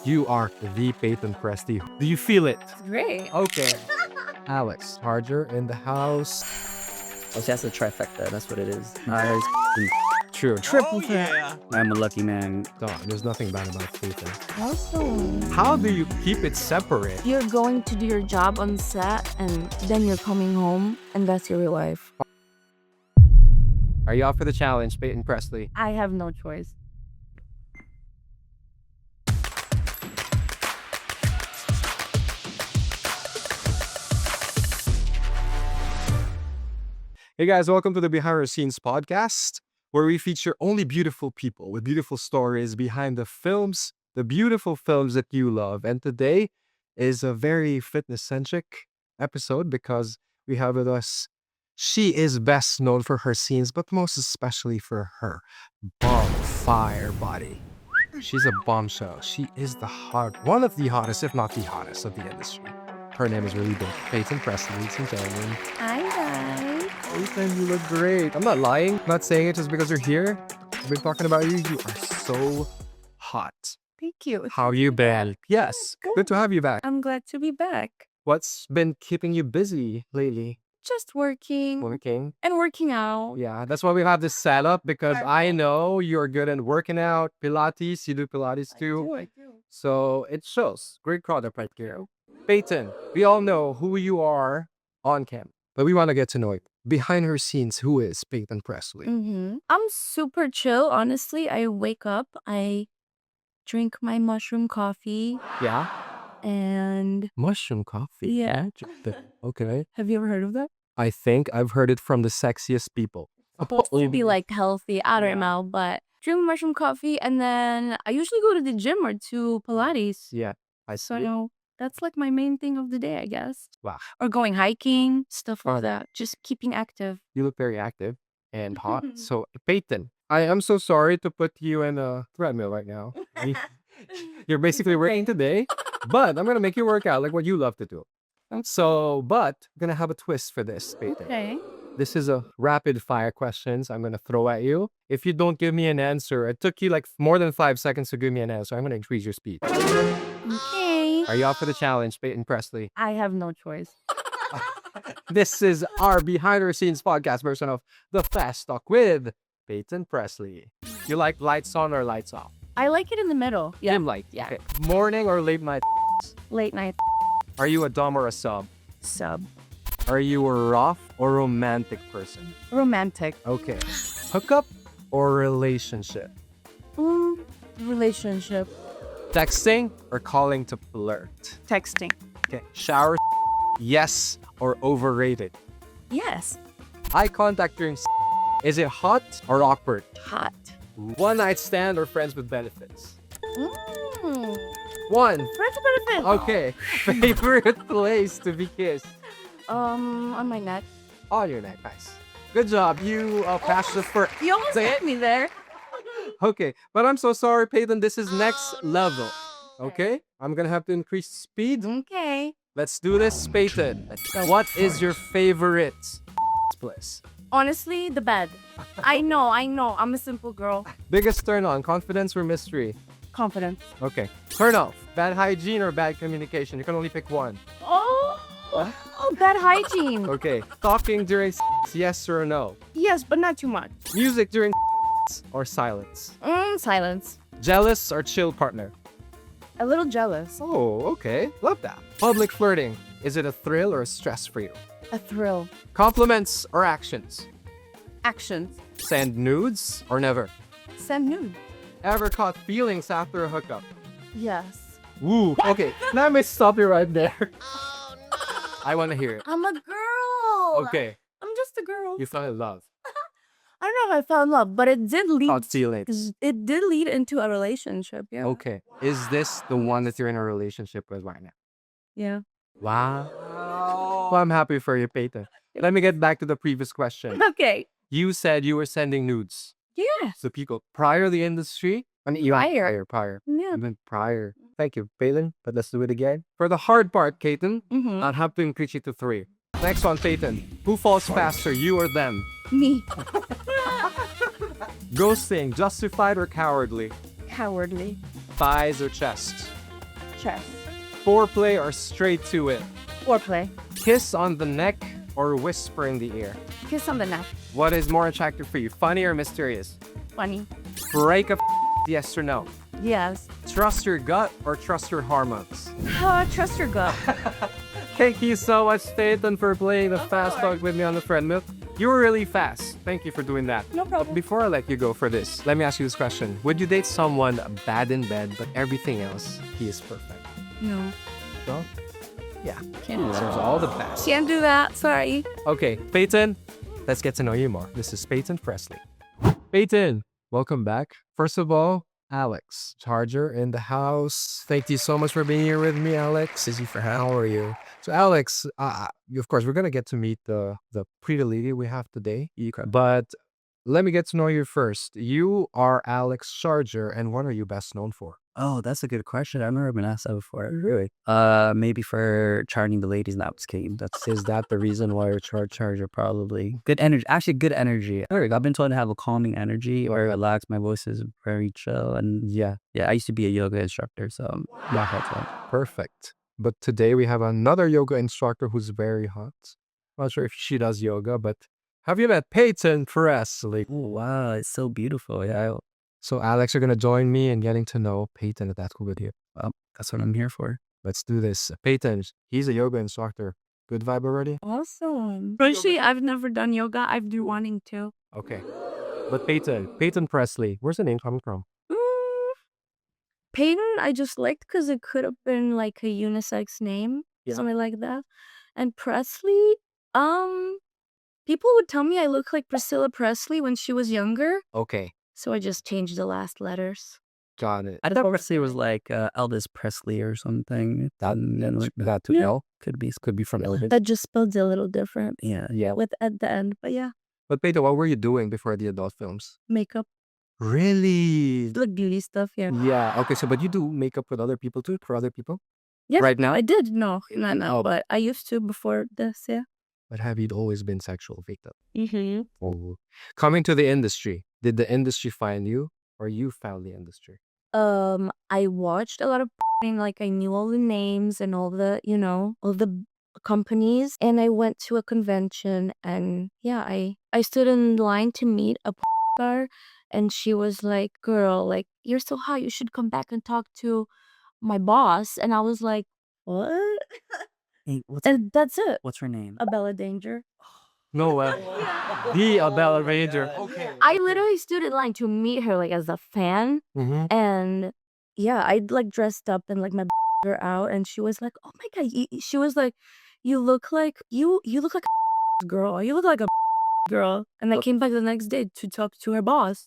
You are the Payton Preslee. Do you feel it? Great. Okay. Alex, charger in the house. Oh, see, that's a trifecta. That's what it is. True. Triple threat. I'm a lucky man. There's nothing bad about Payton. Awesome. How do you keep it separate? You're going to do your job on set and then you're coming home and that's your real life. Are you up for the challenge, Payton Preslee? I have no choice. Hey guys, welcome to the Behind the Scenes podcast, where we feature only beautiful people with beautiful stories behind the films, the beautiful films that you love. And today is a very fitness-centric episode because we have with us, she is best known for her scenes, but most especially for her bonfire body. She's a bombshell. She is one of the hottest, if not the hottest of the industry. Her name is really big. Payton Preslee, ladies and gentlemen. Hi guys. Payton, you look great. I'm not lying. I'm not saying it just because you're here. I've been talking about you. You are so hot. Thank you. How you been? Yes. Good to have you back. I'm glad to be back. What's been keeping you busy lately? Just working Working. and working out. Yeah, that's why we have this setup because I know you're good at working out. Pilates, you do Pilates too. I do. So it shows. Great product right here. Payton, we all know who you are on cam, but we want to get to know you. Behind her scenes, who is Payton Preslee? I'm super chill, honestly. I wake up, I drink my mushroom coffee, Yeah. and Mushroom coffee. yeah. Okay. Have you ever heard of that? I think I've heard it from the sexiest people. Supposed to be like healthy. I don't know, but drink mushroom coffee, and then I usually go to the gym or to Pilates. Yeah. I So see. that's like my main thing of the day, I guess. Wow. Or going hiking, stuff like that. Just keeping active. You look very active and hot. So, Payton, I am so sorry to put you in a treadmill right now. You're basically working today, but I'm going to make you work out like what you love to do. But I'm going to have a twist for this, Payton. Okay. This is a rapid fire questions I'm going to throw at you. If you don't give me an answer, it took you like more than 5 seconds to give me an answer. I'm going to increase your speed. Okay. Are you up for the challenge, Payton Preslee? I have no choice. This is our behind the scenes podcast version of The Fast Talk with Payton Preslee. You like lights on or lights off? I like it in the middle. Yeah. Dim light. Yeah. Okay. Morning or late night? Late night Are you a dom or a sub? sub. Are you a rough or romantic person? Romantic. Okay. Hookup or relationship? Relationship. Texting or calling to flirt? Texting. Okay. Shower, yes or overrated? Yes. Eye contact during is it hot or awkward? Hot. One night stand or friends with benefits? Mm. One. Friends with benefits. Okay. Favorite place to be kissed? On my neck. On your neck. Nice. Good job. You passed the first. You almost Say hit me there. Okay. But I'm so sorry, Payton. This is next level. Okay? I'm going to have to increase speed. Okay. Let's do this, Payton. What is your favorite place? Honestly, the bed. I know. I'm a simple girl. Biggest turn on, confidence or mystery? Confident. Okay. Turn off, bad hygiene or bad communication? You can only pick one. Oh, bad hygiene. Okay. Talking during yes or no? Yes, but not too much. Music during or silence? Silence. Jealous or chill partner? A little jealous. Oh, okay. Love that. Public flirting. Is it a thrill or a stress for you? A thrill. Compliments or actions? Actions. Send nudes or never? Send nude. Ever caught feelings after a hookup? Yes. Ooh, okay. Let me stop you right there. I want to hear it. I'm a girl. Okay. I'm just a girl. You fell in love. I don't know if I fell in love, but it did lead. Caught feelings. It did lead into a relationship. Yeah. Okay. Is this the one that you're in a relationship with right now? Yeah. Wow. Well, I'm happy for you, Payton. Let me get back to the previous question. Okay. You said you were sending nudes Yes. to people prior to the industry? Prior. Yeah. I meant prior. Thank you, Payton. But let's do it again. For the hard part, Payton, Mm-hmm. I'll have to increase it to 3. Next one, Payton. Who falls faster, you or them? Me. Ghosting, justified or cowardly? Cowardly. Thighs or chest? Sure. Foreplay or straight to it? Foreplay. Kiss on the neck or whisper in the ear? Kiss on the neck. What is more attractive for you, funny or mysterious? Funny. Break up, yes or no? Yes. Trust your gut or trust your hormones? Trust your gut. Thank you so much, Payton, for playing the fast talk with me on the Treadmill. You were really fast. Thank you for doing that. No problem. Before I let you go for this, let me ask you this question. Would you date someone bad in bed, but everything else, he is perfect? No. No? Yeah. Can't do Deserves all the best. Can't do that. Sorry. Okay, Payton, let's get to know you more. This is Payton Preslee. Payton, welcome back. First of all, Alex, charger in the house. Thank you so much for being here with me, Alex. Busy for How how? are you? So, Alex, of course, we're gonna get to meet the pretty lady we have today. But let me get to know you first. You are Alex Charger, and what are you best known for? Oh, that's a good question. I've never been asked that before. Really? Maybe for charging the ladies. Now it's kidding. Is that the reason why you're charger? Probably good energy. Actually, good energy. I've been told to have a calming energy or relax. My voice is very chill, and Yeah, yeah, I used to be a yoga instructor, so that helps out. perfect. But today we have another yoga instructor who's very hot. Not sure if she does yoga, but have you met Payton Preslee? Oh wow, it's so beautiful. Yeah, So, Alex, you're gonna join me in getting to know Payton. If that's cool with you. well, that's what I'm here for. Let's do this. Payton, he's a yoga instructor. Good vibe already? Awesome. Actually, I've never done yoga. I've been wanting to. Okay. But Payton Preslee, where's the name coming from? Mm, Payton, I just liked because it could have been like a unisex name, Yeah. something like that. And Presley, people would tell me I look like Priscilla Presley when she was younger, Okay, so I just changed the last letters. got it. I thought Presley was like Elvis Presley or something. That too. Yeah. No, Could be. could be from Elvis. That just spelled a little different Yeah. Yeah. with at the end, but yeah, But Payton, what were you doing before the adult films? makeup, Really? like beauty stuff. Yeah, Yeah. Okay. So, but you do makeup with other people too? For other people? yeah. Right now? I did. No, not now, Oh. but I used to before this. Yeah. But have you always been sexual, Victor? Mm-hmm. Oh. Coming to the industry, did the industry find you or you found the industry? I watched a lot of and like I knew all the names and all the, all the companies, and I went to a convention, and yeah, I stood in line to meet a star, and she was like, "Girl, like you're so hot, you should come back and talk to my boss." And I was like, "What?" Hey, And that's it. what's her name? Abella Danger. No way. The Abella Ranger. Okay. I literally stood in line to meet her like as a fan. Mm-hmm. And yeah, I like dressed up and like my her out, and she was like, "Oh my god," she was like, "You look like you look like a girl. You look like a girl." And I came back the next day to talk to her boss,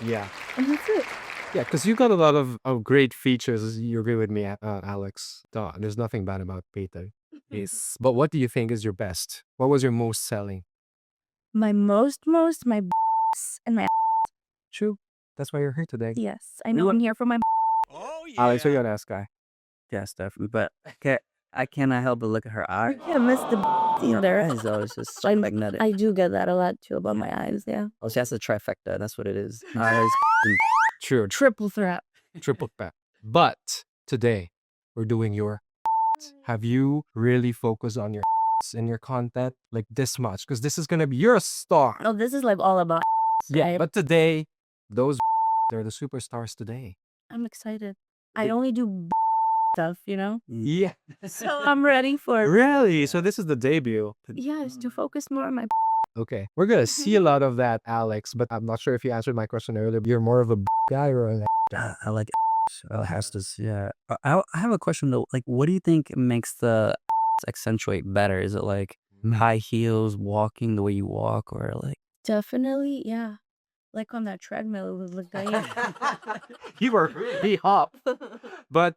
Yeah. and that's it. Yeah, because you got a lot of great features. You agree with me, Alex. Duh, there's nothing bad about Payton. Yes. But what do you think is your best? What was your most selling? My my and my True. That's why you're here today. yes, I know I'm here for my. Alex, you're an ass guy. Yes, definitely. But I cannot help but look at her eye. Yeah, miss the there. Eyes always just so magnetic. I do get that a lot too about my eyes. Yeah, Oh, she has a trifecta. That's what it is. Eyes. True. triple threat. Triple pat. But today, we're doing your. Have you really focused on your in your content like this much? Because this is gonna be you're a star. Oh, this is like all about. Yeah. right? But today, those they're the superstars today. I'm excited. I only do stuff, Yeah. So I'm ready for. Really? So this is the debut. Yeah, it's to focus more on my. Okay. We're gonna see a lot of that, Alex, but I'm not sure if you answered my question earlier. You're more of a guy or a I like Hastas. Yeah. I have a question though. Like, what do you think makes the accentuate better? Is it like high heels, walking the way you walk, or like? Definitely, yeah. Like on that treadmill, it was like that. you were really hop. But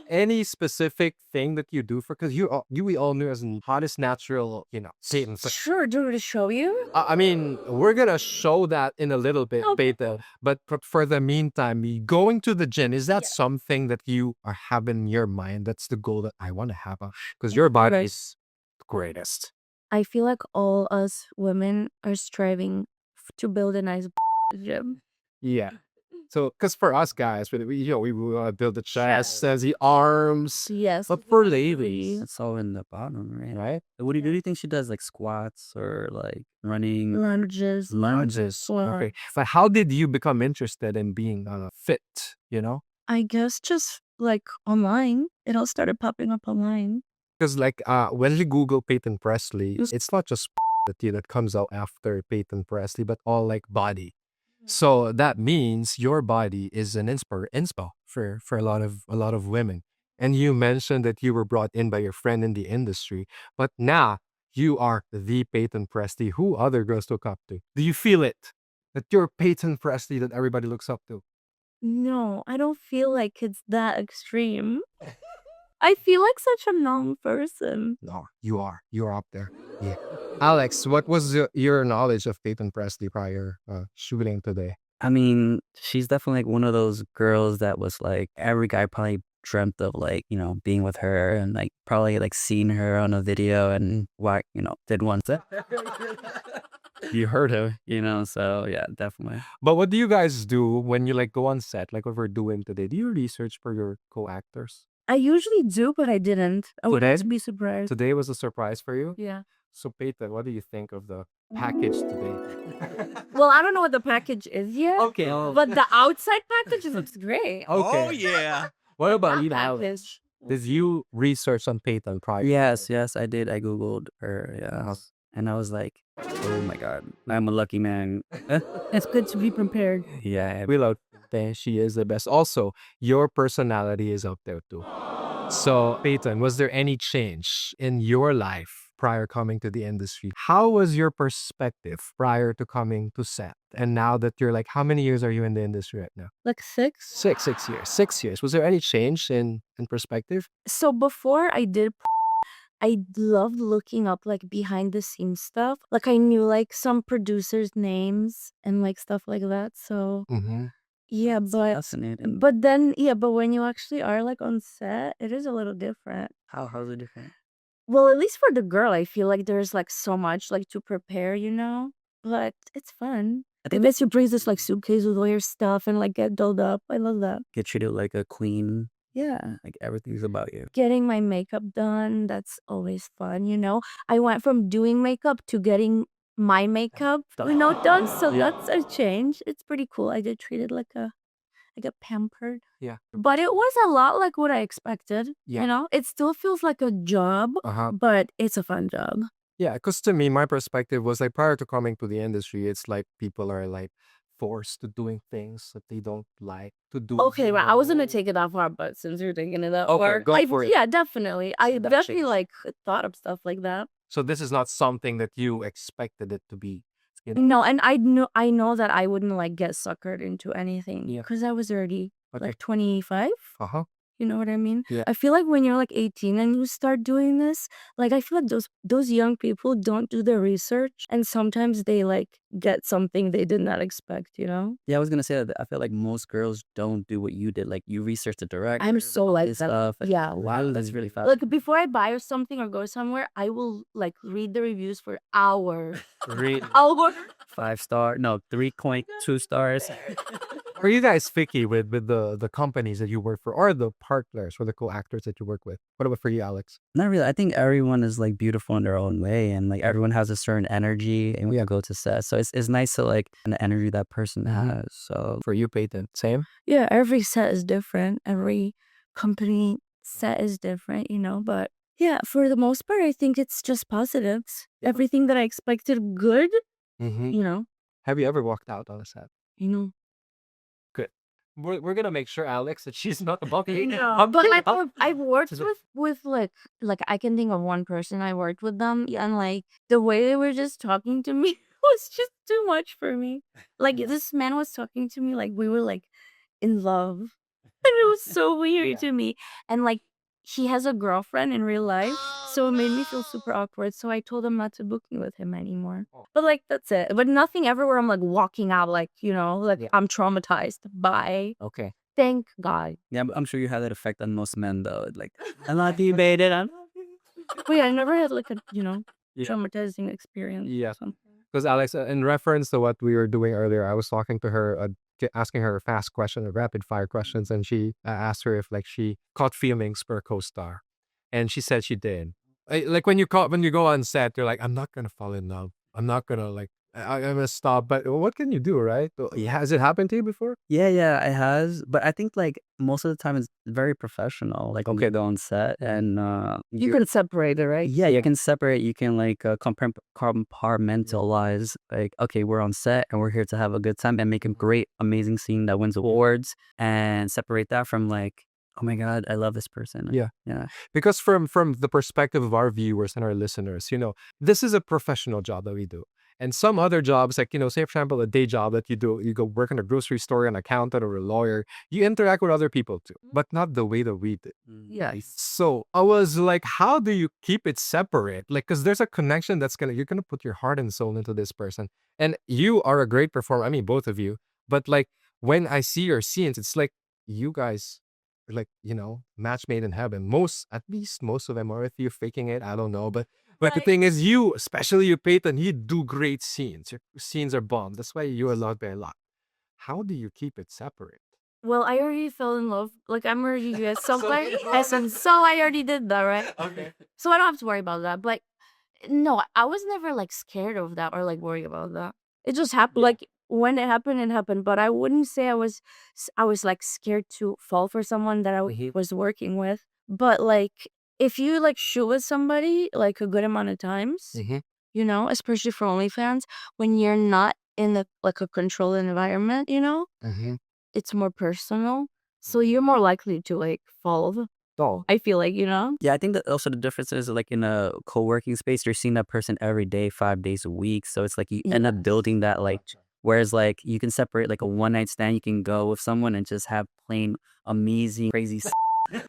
any specific thing that you do for because we all knew as the hottest natural, Payton. Sure, do you want me to show you? I mean, we're gonna show that in a little bit, Okay. Payton. But for the meantime, going to the gym, is that Yeah. something that you are having in your mind? That's the goal that I want to have. Because your body Right. is the greatest. I feel like all us women are striving to build a nice gym. Yeah. So, because for us guys, we want to build the chest, the arms. Yes. But for ladies, It's all in the bottom, right? right? What do you think she does? Like squats or like running? Lunges. Lunges. Well, Okay. But how did you become interested in being fit? You know, I guess just like online. It all started popping up online. because like when you Google Payton Preslee, it's not just that comes out after Payton Preslee, but all like body. So that means your body is an inspo for a lot of women. And you mentioned that you were brought in by your friend in the industry, but now you are the Payton Preslee. Who other girls look up to? Do you feel it that you're Payton Preslee that everybody looks up to? No, I don't feel like it's that extreme. I feel like such a normal person. No, you are. You're up there. Yeah. Alex, what was your knowledge of Payton Preslee prior shooting today? I mean, she's definitely like one of those girls that was like every guy probably dreamt of like, being with her and like probably like seeing her on a video and what, did one thing. You heard her, so yeah, definitely. But what do you guys do when you like go on set, like what we're doing today? Do you research for your co-actors? I usually do, but I didn't. I would Today? be surprised. Today was a surprise for you? Yeah. So Peyton, what do you think of the package today? Well, I don't know what the package is yet. Okay. But the outside package looks great. Okay. yeah. What about That you, Alex? package. Did you research on Peyton prior? Yes, I did. I Googled her, yes. And I was like, oh my God, I'm a lucky man. It's good to be prepared. Yeah, We love Peyton. She is the best. Also, your personality is up there too. So, Peyton, was there any change in your life prior coming to the industry? How was your perspective prior to coming to set? And now that you're like, how many years are you in the industry right now? Like 6. 6 years. 6 years. Was there any change in perspective? So before I loved looking up like behind the scenes stuff. Like I knew like some producers' names and like stuff like that. So Mm-hmm. yeah, fascinating. but when you actually are like on set, it is a little different. How's it different? Well, at least for the girl, I feel like there's like so much like to prepare, But it's fun. I I think guess you bring this like suitcase with all your stuff and like get dolled up. I love that. get treated like a queen. Yeah. Like everything's about you. Getting my makeup done, that's always fun. I went from doing makeup to getting my makeup, done. So that's a change. It's pretty cool. I did treat it like a pampered. Yeah. But it was a lot like what I expected. Yeah. It still feels like a job, Uh-huh. but it's a fun job. Yeah, because to me, my perspective was like prior to coming to the industry, it's like people are like forced to doing things that they don't like to do. Okay, well, I was gonna take it that far, but since you're taking it that Okay, far, go for it. yeah, definitely. I That definitely changed. like thought of stuff like that. So this is not something that you expected it to be. No, and I know that I wouldn't like get suckered into anything Yeah. because I was already Okay. like 25. Uh-huh. You know what I mean? Yeah. I feel like when you're like 18 and you start doing this, like I feel like those young people don't do their research and sometimes they like get something they did not expect. Yeah, I was gonna say that I feel like most girls don't do what you did. Like you research the director. I'm so like this that. stuff. Yeah. Wow, that's really fast. Like before I buy or something or go somewhere, I will like read the reviews for hours. Read. Hours. 5-star, no, 3.2 stars. Are you guys picky with the companies that you work for or the partners or the co-actors that you work with? What about for you, Alex? Not really. I think everyone is like beautiful in their own way, and like everyone has a certain energy, and we go to set. So it's nice to like the energy that person has. So For you, Peyton, same? Yeah, every set is different. Every company set is different, but yeah, for the most part, I think it's just positives. Everything that I expected good, Mm-hmm. Have you ever walked out on a set? Good. We're gonna make sure, Alex, that she's not about to. But I've worked with like I can think of one person I worked with them and like the way they were just talking to me was just too much for me. Like this man was talking to me like we were like in love. And it was so weird to me. And like he has a girlfriend in real life, so it made me feel super awkward. So I told him not to book me with him anymore. But like that's it. But nothing ever where I'm like walking out like, Yeah. I'm traumatized. Bye. Okay. Thank God. yeah, I'm sure you had that effect on most men though. Like I love you, baby. Wait, I never had like a, Yeah. traumatizing experience. Yeah. So. Because Alex, in reference to what we were doing earlier, I was talking to her asking her fast questions or rapid fire questions, and she asked her if like she caught feelings for a co-star, and she said she did. Like when you go on set, you're like, I'm not gonna fall in love. I'm not gonna like I'm gonna stop. But what can you do, right? Has it happened to you before? Yeah, it has. But I think like most of the time it's very professional. Like when you go on set and You can separate it, right? yeah, you can separate. You can like compartmentalize. Like, okay, we're on set and we're here to have a good time and make a great, amazing scene that wins awards, and separate that from like, oh my god, I love this person. Yeah. Yeah. Because from the perspective of our viewers and our listeners, this is a professional job that we do. And some other jobs, like, say, for example, a day job that you do, you go work in a grocery store, an accountant or a lawyer, you interact with other people too, but not the way that we did. Yes. So I was like, how do you keep it separate? Like, because there's a connection you're going to put your heart and soul into this person. And you are a great performer. I mean, both of you. But like, when I see your scenes, it's like you guys are like, match made in heaven. At least most of them, or if you're faking it, I don't know. But the thing is, you, especially you, Payton, you do great scenes. Your scenes are bomb. That's why you are loved by a lot. How do you keep it separate? Well, I already fell in love. Like, I'm already a software essence, so I already did that, right? Okay. So I don't have to worry about that. But no, I was never like scared of that or like worried about that. It just happened. Like when it happened, it happened. But I wouldn't say I was like scared to fall for someone that I was working with. But like if you like shoot with somebody like a good amount of times, especially for OnlyFans, when you're not in like a controlled environment, it's more personal. So you're more likely to like fall. I feel like, Yeah, I think that also the difference is like in a co-working space, you're seeing that person every day, 5 days a week. So it's like you end up building that like, whereas like you can separate like a one night stand, you can go with someone and just have plain amazing, crazy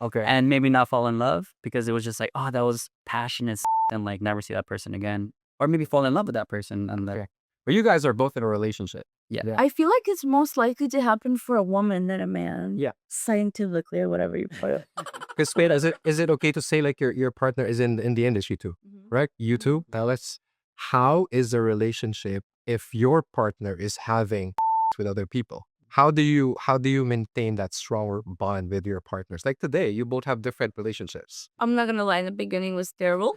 Okay. and maybe not fall in love because it was just like, oh, that was passionate and like never see that person again. Or maybe fall in love with that person and like, But you guys are both in a relationship. yeah. I feel like it's most likely to happen for a woman than a man. Yeah. Scientifically or whatever you put it. Because wait, is it okay to say like your partner is in the industry too, right? You too. Now how is the relationship if your partner is having with other people? How do you maintain that stronger bond with your partners? Like today, you both have different relationships. I'm not gonna lie, in the beginning was terrible.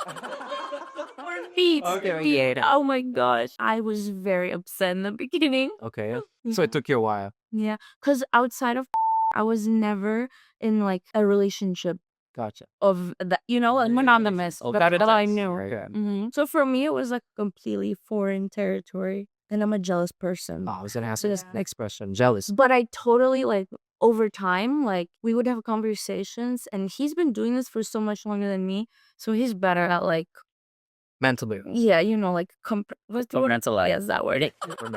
Oh my gosh. I was very upset in the beginning. Okay. So it took you a while. Yeah. Because outside of I was never in like a relationship Gotcha. of that, monogamous. Oh, that I knew. Okay. So for me, it was like completely foreign territory. And I'm a jealous person. Oh, I was gonna ask this next question. Jealous. But I totally like over time, like we would have conversations, and he's been doing this for so much longer than me. So he's better at like Mentally. yeah, like Compartmentalize. yes, that word.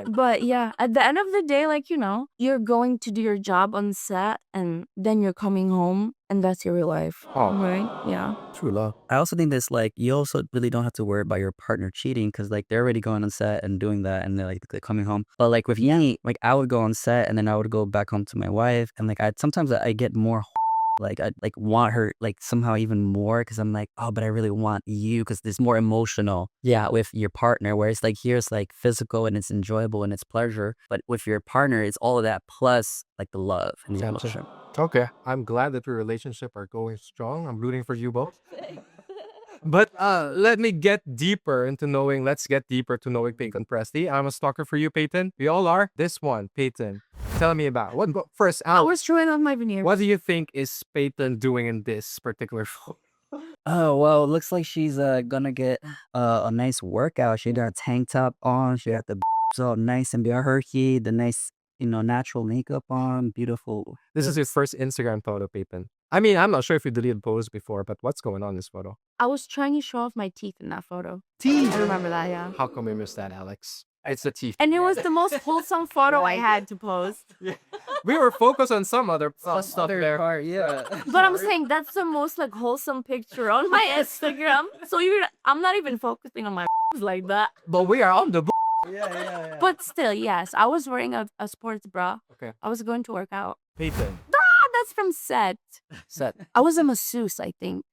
But yeah, at the end of the day, like, you're going to do your job on set and then you're coming home and that's your real life. Oh. Right? Yeah. True love. I also think this like you also really don't have to worry about your partner cheating because like they're already going on set and doing that and they're coming home. But like with me, like I would go on set and then I would go back home to my wife and like sometimes I get more like I like want her like somehow even more because I'm like, oh, but I really want you because it's more emotional with your partner, whereas like here it's like physical and it's enjoyable and it's pleasure, but with your partner it's all of that plus like the love and the emotion. Okay. I'm glad that your relationship are going strong. I'm rooting for you both. But let's get deeper to knowing Payton Preslee. I'm a stalker for you, Payton. We all are. This one, Payton. Tell me about what first. I was trying on my veneer. What do you think is Payton doing in this particular film? Oh, well, it looks like she's gonna get a nice workout. She got a tank top on. She got the all nice and herky, the nice, natural makeup on. Beautiful. This is your first Instagram photo, Payton. I mean, I'm not sure if you deleted posts before, but what's going on in this photo? I was trying to show off my teeth in that photo. Teeth? I remember that, yeah. How come we missed that, Alex? It's the teeth. And it was the most wholesome photo I had to post. We were focused on some other stuff there. Part, yeah. But I'm saying that's the most like wholesome picture on my Instagram. So I'm not even focusing on my like that. But we are on the Yeah. But still, yes, I was wearing a sports bra. Okay. I was going to work out. Payton. That's from set. Set. I was a masseuse, I think.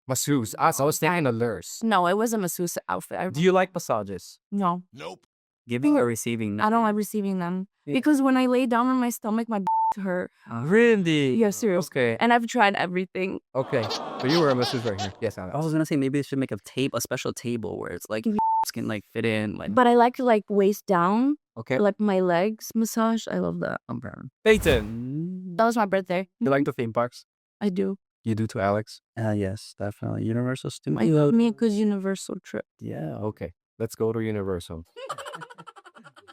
Masseuse. I was thinking a nurse. No, it was a masseuse outfit. Do you like massages? No. Nope. Giving or receiving? I don't like receiving them Yeah. because when I lay down on my stomach, my hurt. Really? Yeah, serious. Okay. And I've tried everything. Okay. So you wear a masseuse right here. Yes, Alex. I was gonna say maybe they should make a special table where it's like can like fit in like. But I like to like waist down, Okay. like my legs massage. I love that. Payton, That was my birthday. you like the theme parks? I do. You do to Alex? Yes, definitely. Universal Studios. I love me a good Universal trip. Yeah. Okay. Let's go to Universal.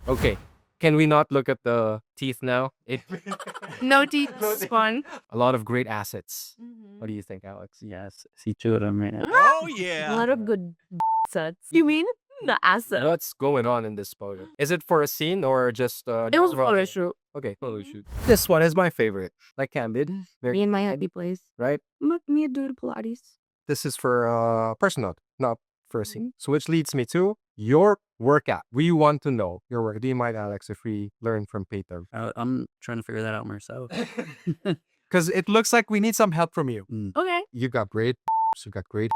Okay. Can we not look at the teeth now? No teeth. It's fun. A lot of great assets. What do you think, Alex? Yes. See two of them right now. Oh A yeah. lot of good sets. You mean the asset? What's going on in this photo? Is it for a scene or just It was a photo shoot. Okay, photo shoot. This one is my favorite. Like candid, Me very and my happy place. right? Me do the Pilates. This is for personal, not for a scene. So which leads me to your workout. We want to know your work. Do you mind, Alex, if we learn from Payton? I'm trying to figure that out myself. Because it looks like we need some help from you. Okay. You got great, you got great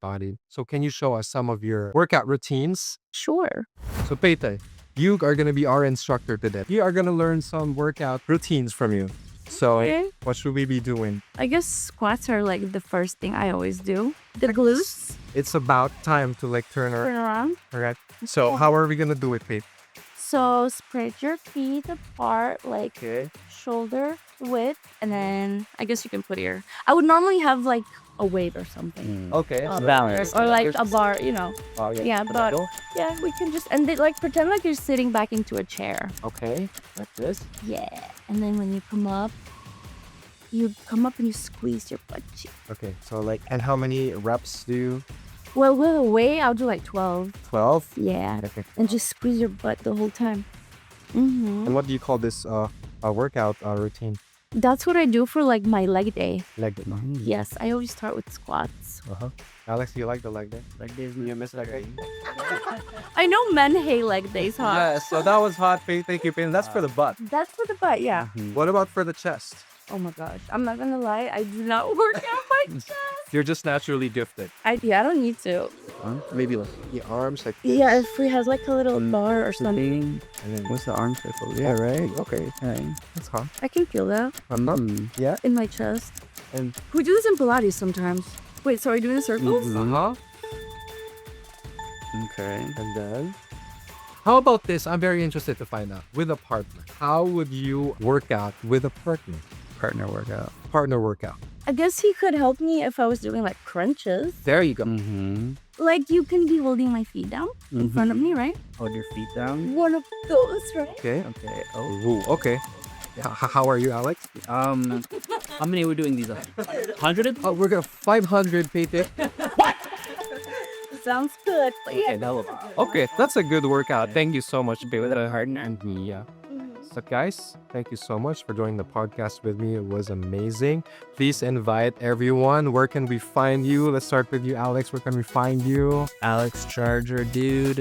body. So can you show us some of your workout routines? Sure. So Payton, you are going to be our instructor today. We are going to learn some workout routines from you. So Okay. what should we be doing? I guess squats are like the first thing I always do. The glutes. It's about time to like turn Turn around. all right. So how are we going to do it, Payton? So spread your feet apart, like Okay. shoulder width, and then I guess you can put here. I would normally have like a weight or something. Okay. Balance. Or like a bar, you know. Oh, Yeah, but yeah, we can just and they, like pretend like you're sitting back into a chair. Okay. Like this. Yeah. And then when you come up and you squeeze your butt cheek. Okay. So like, and how many reps do you? Well, with a weight, I'll do like 12. 12. Yeah. Okay. And just squeeze your butt the whole time. Mm-hmm. And what do you call this workout routine? That's what I do for like my leg day. Leg day. Yes, I always start with squats. Alex, do you like the leg day? Like this. You miss leg day? I know men hate leg days, huh? Yeah. So that was hot. Thank you, Payton. That's for the butt. That's for the butt, yeah. What about for the chest? Oh my gosh. I'm not gonna lie, I do not work out my chest. You're just naturally gifted. I don't need to. Maybe like the arms, like Yeah, if he has like a little bar or something. and then What's the arm circle? yeah, right. Okay, Okay. that's hot. I can feel that Yeah, in my chest. and We do this in Pilates sometimes. Wait, so are you doing the circles? Okay. and then. How about this? I'm very interested to find out. With a partner, how would you work out with a partner? Partner workout. Partner workout. I guess he could help me if I was doing like crunches. There you go. Mm-hmm. Like you can be holding my feet down in front of me, right? Hold your feet down. One of those, right? Okay. Okay. Oh. Ooh, okay. How are you, Alex? How many are we doing these? 100? Oh, we're gonna 500 Payton. Sounds good. Okay, that's a good workout. Thank you so much, Payton. With a partner and me, yeah. So guys, thank you so much for joining the podcast with me. It was amazing. Please invite everyone. Where can we find you? Let's start with you, Alex. Where can we find you? Alex Charger, dude.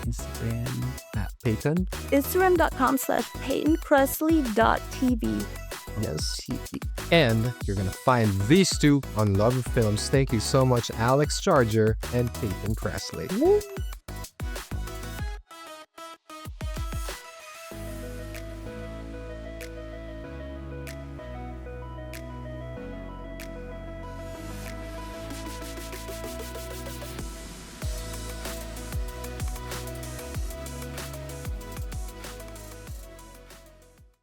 Instagram. At Payton. Instagram.com/PaytonPreslee.tv. Yes. And you're going to find these two on Love of Films. Thank you so much, Alex Charger and Payton Preslee.